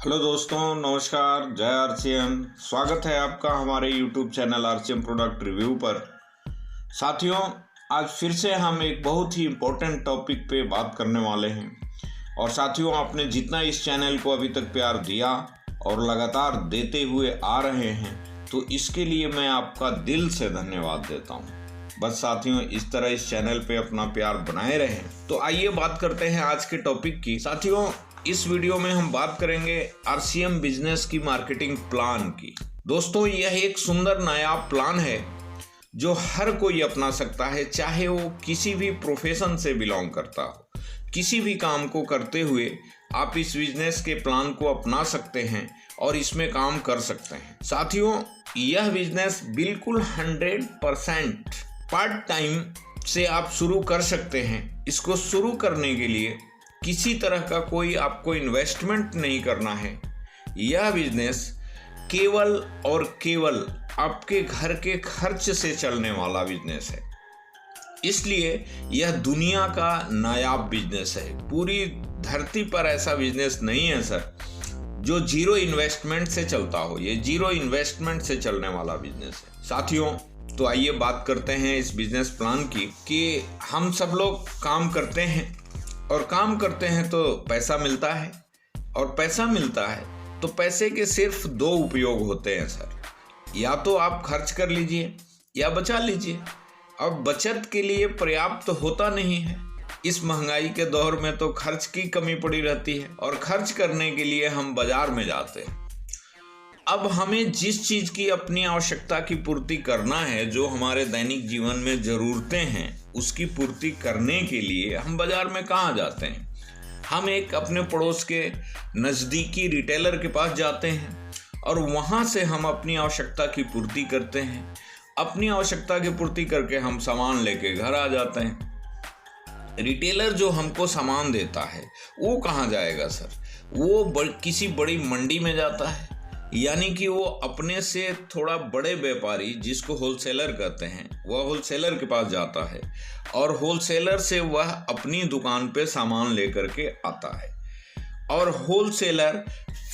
Hello दोस्तों, नमस्कार। जय आरसीएम। स्वागत है आपका हमारे YouTube channel RCM product review पर। साथियों, आज फिर से हम एक बहुत ही इम्पोर्टेंट टॉपिक पे बात करने वाले हैं। और साथियों, आपने जितना इस चैनल को अभी तक प्यार दिया और लगातार देते हुए आ रहे हैं, तो इसके लिए मैं आपका दिल से धन्यवाद देता हूँ। बस साथियों, इस तरह इस चैनल पे अपना प्यार बनाए रहें। तो आइए बात करते हैं आज के टॉपिक की। साथियों, इस वीडियो में हम बात करेंगे आरसीएम बिजनेस की मार्केटिंग प्लान की। दोस्तों, यह एक सुंदर नायाब प्लान है जो हर कोई अपना सकता है, चाहे वो किसी भी प्रोफेशन से बिलोंग करता हो। किसी भी काम को करते हुए आप इस बिजनेस के प्लान को अपना सकते हैं और इसमें काम कर सकते हैं। साथियों, यह बिजनेस बिल्कुल 100% पार्ट टाइम से आप शुरू कर सकते हैं। इसको शुरू करने के लिए किसी तरह का कोई आपको इन्वेस्टमेंट नहीं करना है। यह बिजनेस केवल और केवल आपके घर के खर्च से चलने वाला बिजनेस है। इसलिए यह दुनिया का नायाब बिजनेस है। पूरी धरती पर ऐसा बिजनेस नहीं है सर जो जीरो इन्वेस्टमेंट से चलता हो। ये जीरो इन्वेस्टमेंट से चलने वाला बिजनेस है। साथियों, तो आइए बात करते हैं इस बिजनेस प्लान की कि हम सब लोग काम करते हैं और काम करते हैं तो पैसा मिलता है, और पैसा मिलता है तो पैसे के सिर्फ दो उपयोग होते हैं सर। या तो आप खर्च कर लीजिए या बचा लीजिए। अब बचत के लिए पर्याप्त होता नहीं है। इस महंगाई के दौर में तो खर्च की कमी पड़ी रहती है और खर्च करने के लिए हम बाजार में जाते हैं। अब हमें जिस चीज़ की अपनी आवश्यकता की पूर्ति करना है, जो हमारे दैनिक जीवन में ज़रूरतें हैं, उसकी पूर्ति करने के लिए हम बाज़ार में कहाँ जाते हैं? हम एक अपने पड़ोस के नज़दीकी रिटेलर के पास जाते हैं और वहाँ से हम अपनी आवश्यकता की पूर्ति करते हैं। अपनी आवश्यकता की पूर्ति करके हम सामान लेके घर आ जाते हैं। रिटेलर जो हमको सामान देता है वो कहाँ जाएगा सर? वो किसी बड़ी मंडी में जाता है, यानी कि वो अपने से थोड़ा बड़े व्यापारी, जिसको होलसेलर कहते हैं, वह होलसेलर के पास जाता है और होलसेलर से वह अपनी दुकान पे सामान लेकर के आता है। और होलसेलर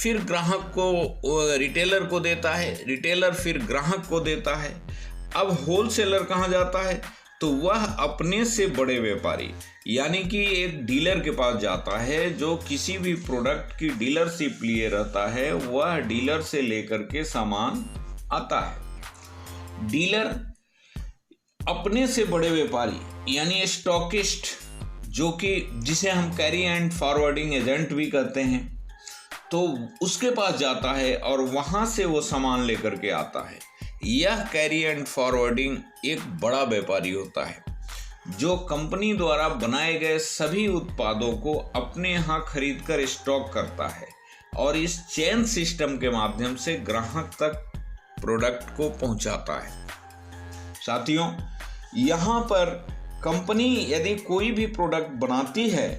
फिर ग्राहक को, रिटेलर को देता है, रिटेलर फिर ग्राहक को देता है। अब होलसेलर कहाँ जाता है? तो वह अपने से बड़े व्यापारी, यानी कि एक डीलर के पास जाता है, जो किसी भी प्रोडक्ट की डीलरशिप लिए रहता है। वह डीलर से लेकर के सामान आता है। डीलर अपने से बड़े व्यापारी यानी स्टॉकिस्ट, जो कि जिसे हम कैरी एंड फॉरवर्डिंग एजेंट भी कहते हैं, तो उसके पास जाता है और वहाँ से वो सामान लेकर के आता है। यह कैरी एंड फॉरवर्डिंग एक बड़ा व्यापारी होता है जो कंपनी द्वारा बनाए गए सभी उत्पादों को अपने यहाँ खरीद कर स्टॉक करता है और इस चेन सिस्टम के माध्यम से ग्राहक तक प्रोडक्ट को पहुँचाता है। साथियों, यहाँ पर कंपनी यदि कोई भी प्रोडक्ट बनाती है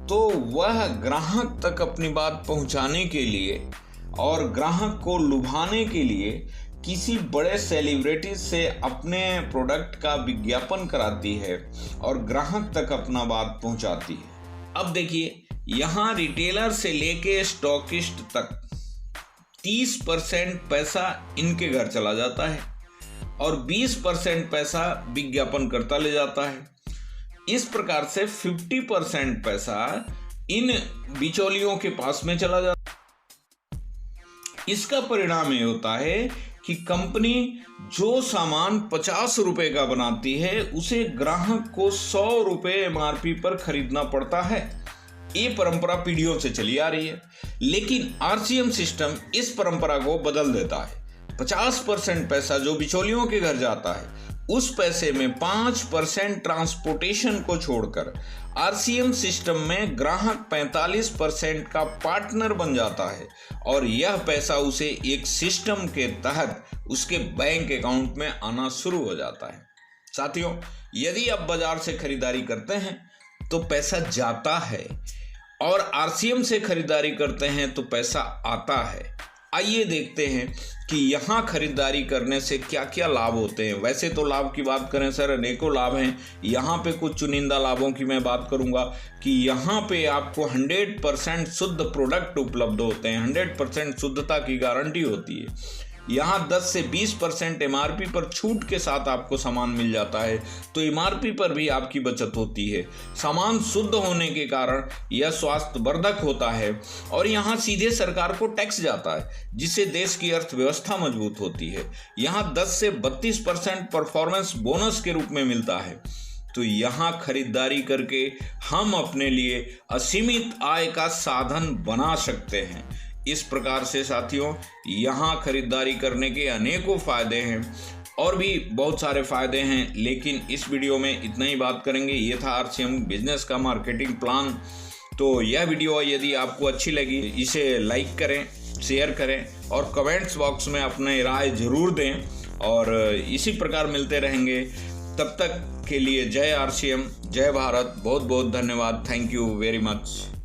तो वह ग्राहक तक अपनी बात पहुँचाने के लिए और ग्राहक को लुभाने के लिए किसी बड़े सेलिब्रिटी से अपने प्रोडक्ट का विज्ञापन कराती है और ग्राहक तक अपना बात पहुंचाती है। अब देखिए, यहाँ रिटेलर से लेके स्टॉकिस्ट तक 30% पैसा इनके घर चला जाता है और 20% पैसा विज्ञापन करता ले जाता है। इस प्रकार से 50% पैसा इन बिचौलियों के पास में चला जाता है। इसका परिणाम ये होता है कि कंपनी जो सामान 50 रुपए का बनाती है उसे ग्राहक को 100 रुपए एमआरपी पर खरीदना पड़ता है। ये परंपरा पीढ़ियों से चली आ रही है, लेकिन आरसीएम सिस्टम इस परंपरा को बदल देता है। 50% पैसा जो बिचौलियों के घर जाता है, उस पैसे में 5% ट्रांसपोर्टेशन को छोड़कर आरसीएम सिस्टम में ग्राहक 45% का पार्टनर बन जाता है और यह पैसा उसे एक सिस्टम के तहत उसके बैंक अकाउंट में आना शुरू हो जाता है। साथियों, यदि आप बाजार से खरीदारी करते हैं तो पैसा जाता है और आरसीएम से खरीदारी करते हैं तो पैसा आता है। आइए देखते हैं कि यहाँ खरीदारी करने से क्या क्या लाभ होते हैं। वैसे तो लाभ की बात करें सर, अनेकों लाभ हैं। यहाँ पे कुछ चुनिंदा लाभों की मैं बात करूँगा कि यहाँ पे आपको 100% शुद्ध प्रोडक्ट उपलब्ध होते हैं, 100% शुद्धता की गारंटी होती है। यहाँ 10 से 20% MRP पर छूट के साथ आपको सामान मिल जाता है, तो MRP पर भी आपकी बचत होती है। सामान शुद्ध होने के कारण यह स्वास्थ्यवर्धक होता है और यहाँ सीधे सरकार को टैक्स जाता है, जिससे देश की अर्थव्यवस्था मजबूत होती है। यहाँ 10 से 32% परफॉर्मेंस बोनस के रूप में मिलता है। तो यहाँ खरीदारी करके हम अपने लिए असीमित आय का साधन बना सकते हैं। इस प्रकार से साथियों, यहाँ खरीदारी करने के अनेकों फ़ायदे हैं और भी बहुत सारे फ़ायदे हैं, लेकिन इस वीडियो में इतना ही बात करेंगे। ये था RCM बिजनेस का मार्केटिंग प्लान। तो यह वीडियो यदि आपको अच्छी लगी, इसे लाइक करें, शेयर करें और कमेंट्स बॉक्स में अपने राय ज़रूर दें और इसी प्रकार मिलते रहेंगे। तब तक के लिए जय RCM, जय भारत, बहुत बहुत धन्यवाद। Thank you very much.